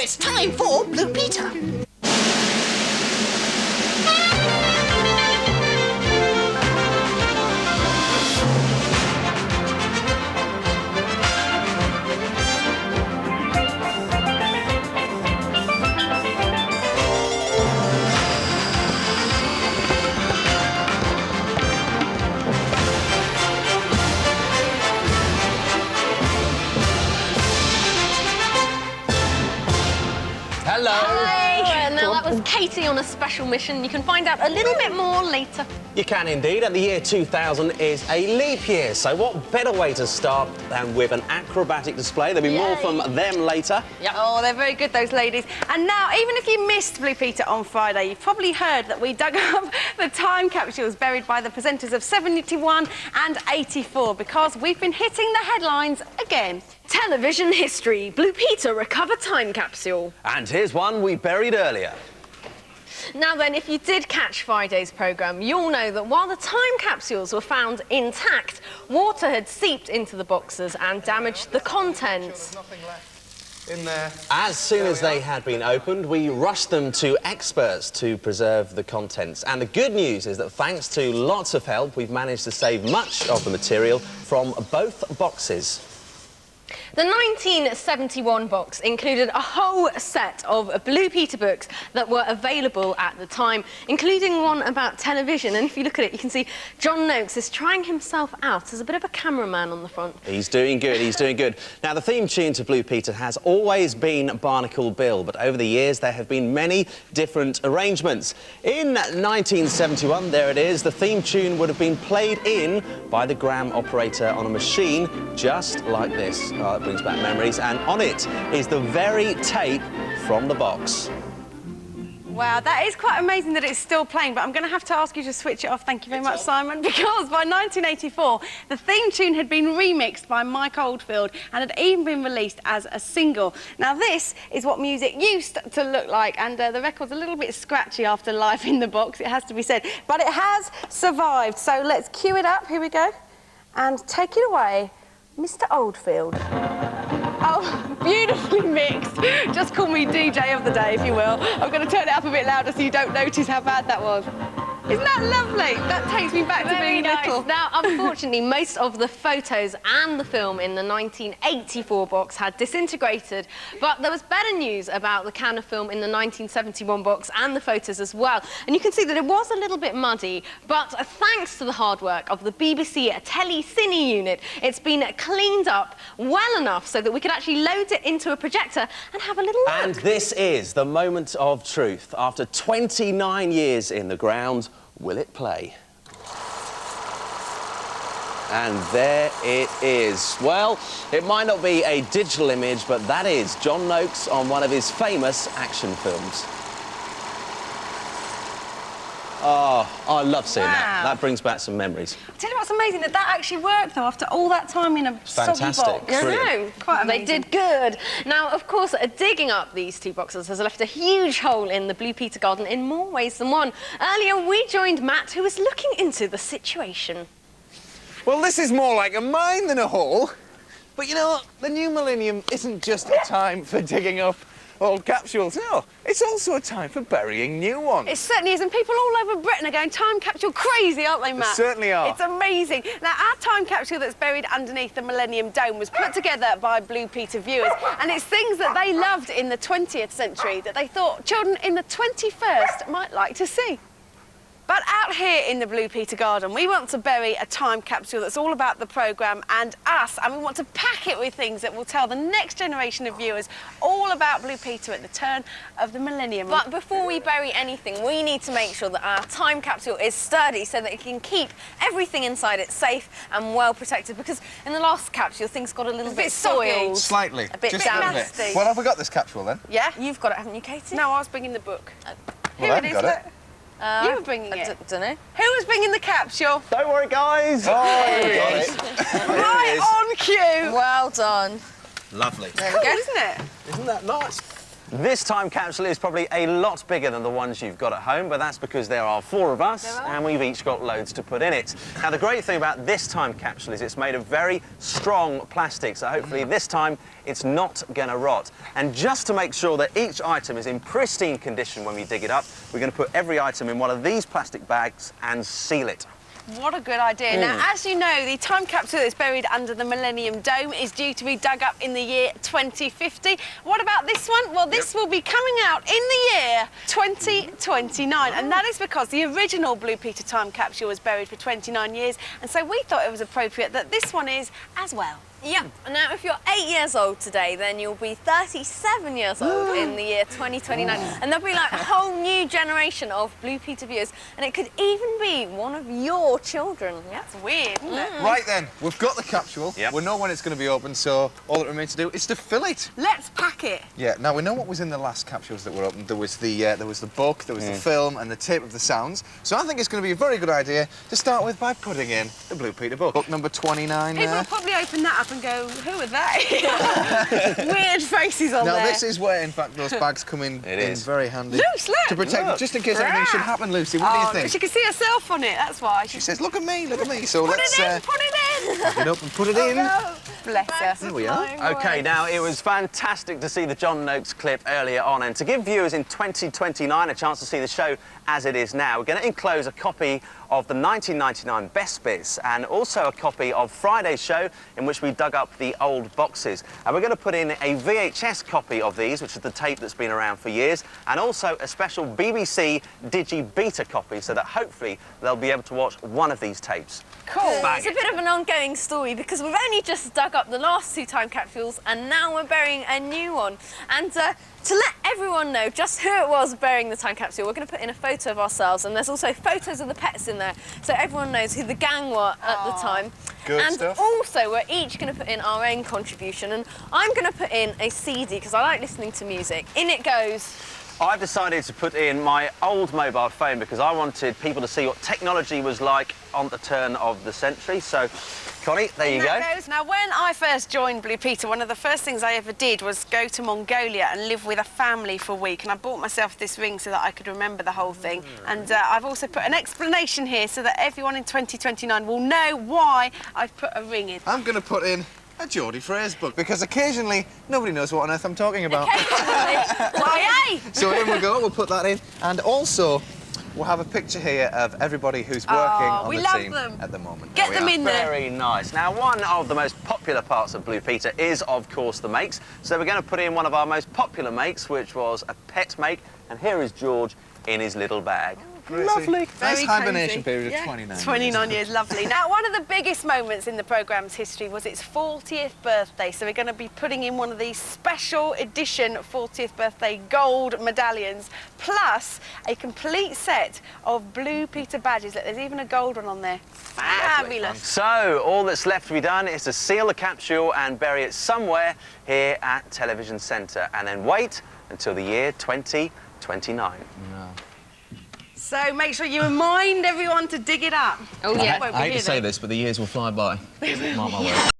it's time for Blue Peter. Hello. Hi. Now, that was Katie on a special mission. You can find out a little bit more later. You can indeed, and the year 2000 is a leap year, so what better way to start than with an acrobatic display? There'll be more from them later. Yep. Oh, they're very good, those ladies. And now, even if you missed Blue Peter on Friday, you've probably heard that we dug up the time capsules buried by the presenters of 71 and 84, because we've been hitting the headlines again. Television history. Blue Peter recover time capsule. And here's one we buried earlier. Now then, if you did catch Friday's programme, you'll know that while the time capsules were found intact, water had seeped into the boxes and damaged the contents. Nothing left in there. As soon as they had been opened, we rushed them to experts to preserve the contents. And the good news is that thanks to lots of help, we've managed to save much of the material from both boxes. The 1971 box included a whole set of Blue Peter books that were available at the time, including one about television. And if you look at it, you can see John Noakes is trying himself out as a bit of a cameraman on the front. He's doing good, he's doing good. Now, the theme tune to Blue Peter has always been Barnacle Bill, but over the years there have been many different arrangements. In 1971, there it is, the theme tune would have been played in by the gram operator on a machine just like this. Oh, that brings back memories, and on it is the very tape from the box. Wow, that is quite amazing that it's still playing, but I'm going to have to ask you to switch it off. Thank you very much, Simon, because by 1984, the theme tune had been remixed by Mike Oldfield and had even been released as a single. Now, this is what music used to look like, and the record's a little bit scratchy after life in the box, it has to be said, but it has survived. So let's cue it up. Here we go. And take it away, Mr. Oldfield. Oh, beautifully mixed. Just call me DJ of the day, if you will. I'm going to turn it up a bit louder so you don't notice how bad that was. Isn't that lovely? That takes me back to being little. Now, unfortunately, most of the photos and the film in the 1984 box had disintegrated, but there was better news about the can of film in the 1971 box and the photos as well. And you can see that it was a little bit muddy, but thanks to the hard work of the BBC Tele-Cine unit, it's been cleaned up well enough so that we could actually load it into a projector and have a little look. And this is the moment of truth. After 29 years in the ground, will it play? And there it is. Well, it might not be a digital image, but that is John Noakes on one of his famous action films. Oh, I love seeing that. That brings back some memories. I'll tell you what's amazing, that actually worked, though, after all that time in a Fantastic. soggy box. I know. Quite amazing. They did good. Now, of course, digging up these two boxes has left a huge hole in the Blue Peter garden in more ways than one. Earlier, we joined Matt, who was looking into the situation. Well, this is more like a mine than a hole. But you know what? The new millennium isn't just a time for digging up old capsules. No, it's also a time for burying new ones. It certainly is, and people all over Britain are going time capsule crazy, aren't they, Matt? They certainly are. It's amazing. Now, our time capsule that's buried underneath the Millennium Dome was put together by Blue Peter viewers, and it's things that they loved in the 20th century that they thought children in the 21st might like to see. But out here in the Blue Peter garden, we want to bury a time capsule that's all about the programme and us, and we want to pack it with things that will tell the next generation of viewers all about Blue Peter at the turn of the millennium. But before we bury anything, we need to make sure that our time capsule is sturdy so that it can keep everything inside it safe and well protected, because in the last capsule, things got a little bit soiled. Slightly. A bit just damp. a bit. Well, have we got this capsule, then? Yeah? You've got it, haven't you, Katie? No, I was bringing the book. Well, Here it is, got look. it. You were bringing it. I don't know. Who was bringing the capsule? Don't worry, guys. Oh, Right there it is. on cue. Well done. Lovely. Cool, isn't it? Isn't that nice? This time capsule is probably a lot bigger than the ones you've got at home, but that's because there are 4 of us and we've each got loads to put in it. Now, the great thing about this time capsule is it's made of very strong plastic, so hopefully this time it's not going to rot. And just to make sure that each item is in pristine condition when we dig it up, we're going to put every item in one of these plastic bags and seal it. What a good idea. Now, as you know, the time capsule that's buried under the Millennium Dome is due to be dug up in the year 2050. What about this one? Well, this will be coming out in the year 2029, and that is because the original Blue Peter time capsule was buried for 29 years, and so we thought it was appropriate that this one is as well. Yep. Now, if you're 8 years old today, then you'll be 37 years old in the year 2029. And there'll be like a whole new generation of Blue Peter viewers. And it could even be one of your children. That's weird, isn't it? Right then, we've got the capsule. Yep. We know when it's going to be open, so all that remains to do is to fill it. Let's pack it. Yeah, now we know what was in the last capsules that were opened. There was the book, there was the film and the tape of the sounds. So I think it's going to be a very good idea to start with by putting in the Blue Peter book. Book number 29 People will probably open that up and go, who are they? Weird faces on there. Now this is where, in fact, those bags come in, very handy. Luce, look! To protect, just in case anything should happen, Lucy. What do you think? She can see herself on it, that's why. She says, look at me, look at me. So Put let's it in, put it in! pack it up and put it in. No. Bless her. There we are. OK, now, it was fantastic to see the John Noakes clip earlier on, and to give viewers in 2029 a chance to see the show as it is now, we're going to enclose a copy of the 1999 Best Bits and also a copy of Friday's show in which we dug up the old boxes. And we're going to put in a VHS copy of these, which is the tape that's been around for years, and also a special BBC Digi-Beta copy so that hopefully they'll be able to watch one of these tapes. Cool. It's a bit of an ongoing story because we've only just dug up the last 2 time capsules and now we're burying a new one. And to let everyone know just who it was burying the time capsule, we're going to put in a photo of ourselves, and there's also photos of the pets in there, so everyone knows who the gang were at the time. Good stuff. Also, we're each going to put in our own contribution, and I'm going to put in a CD because I like listening to music. In it goes. I've decided to put in my old mobile phone because I wanted people to see what technology was like on the turn of the century. So, Connie, there you go. Now, when I first joined Blue Peter, one of the first things I ever did was go to Mongolia and live with a family for a week. And I bought myself this ring so that I could remember the whole thing. And I've also put an explanation here so that everyone in 2029 will know why I've put a ring in. I'm going to put in a Geordie phrase book because occasionally nobody knows what on earth I'm talking about. Why, So in we go, we'll put that in. And also, we'll have a picture here of everybody who's working on we the love team them. at the moment. Get There them we are. in there. Very nice. Now, one of the most popular parts of Blue Peter is, of course, the makes. So we're going to put in one of our most popular makes, which was a pet make. And here is George in his little bag. Lovely. Nice Very hibernation cosy. period of 29 years. 29 years, lovely. Now, one of the biggest moments in the programme's history was its 40th birthday, so we're going to be putting in one of these special edition 40th birthday gold medallions, plus a complete set of Blue Peter badges. Look, there's even a gold one on there. Fabulous. So, all that's left to be done is to seal the capsule and bury it somewhere here at Television Centre, and then wait until the year 2029. So make sure you remind everyone to dig it up. Oh, yeah. I hate to say this, but the years will fly by. Mark my words.